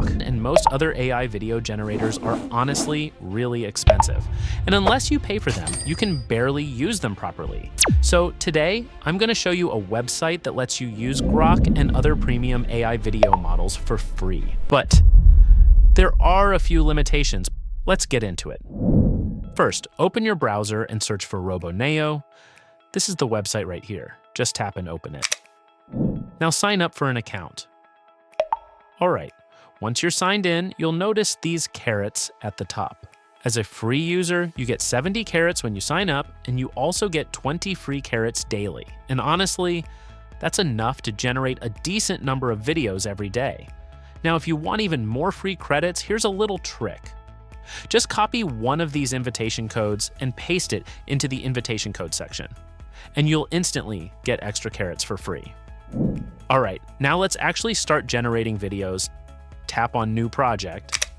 Grok and most other AI video generators are honestly really expensive. And unless you pay for them, you can barely use them properly. So today, I'm going to show you a website that lets you use Grok and other premium AI video models for free. But there are a few limitations. Let's get into it. First, open your browser and search for RoboNeo. This is the website right here. Just tap and open it. Now sign up for an account. All right, once you're signed in, you'll notice these carrots at the top. As a free user, you get 70 carrots when you sign up, and you also get 20 free carrots daily. And honestly, that's enough to generate a decent number of videos every day. Now, if you want even more free credits, here's a little trick. Just copy one of these invitation codes and paste it into the invitation code section, and you'll instantly get extra carrots for free. All right, now let's actually start generating videos. Tap on New Project,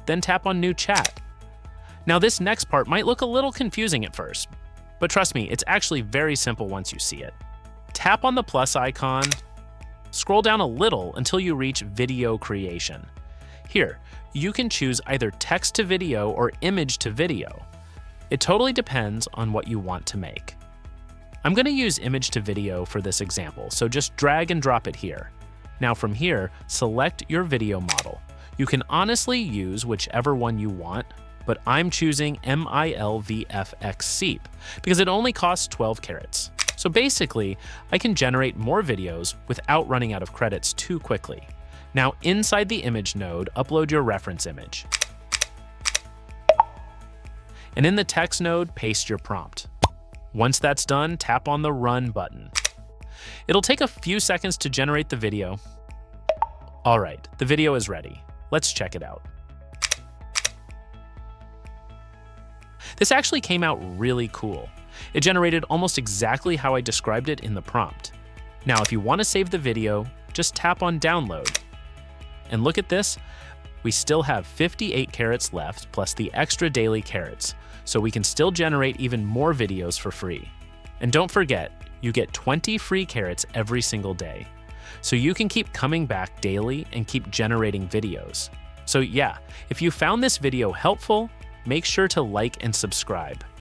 then tap on New Chat. Now this next part might look a little confusing at first, but trust me, it's actually very simple once you see it. Tap on the plus icon, scroll down a little until you reach Video Creation. Here, you can choose either text to video or image to video. It totally depends on what you want to make. I'm going to use image to video for this example, so just drag and drop it here. Now from here, select your video model. You can honestly use whichever one you want, but I'm choosing MILVFX SEEP because it only costs 12 carrots. So basically, I can generate more videos without running out of credits too quickly. Now inside the image node, upload your reference image. And in the text node, paste your prompt. Once that's done, tap on the Run button. It'll take a few seconds to generate the video. All right, the video is ready. Let's check it out. This actually came out really cool. It generated almost exactly how I described it in the prompt. Now, if you want to save the video, just tap on Download. And look at this, we still have 58 carrots left plus the extra daily carrots, so we can still generate even more videos for free. And don't forget, you get 20 free carrots every single day. So you can keep coming back daily and keep generating videos. So yeah, if you found this video helpful, make sure to like and subscribe.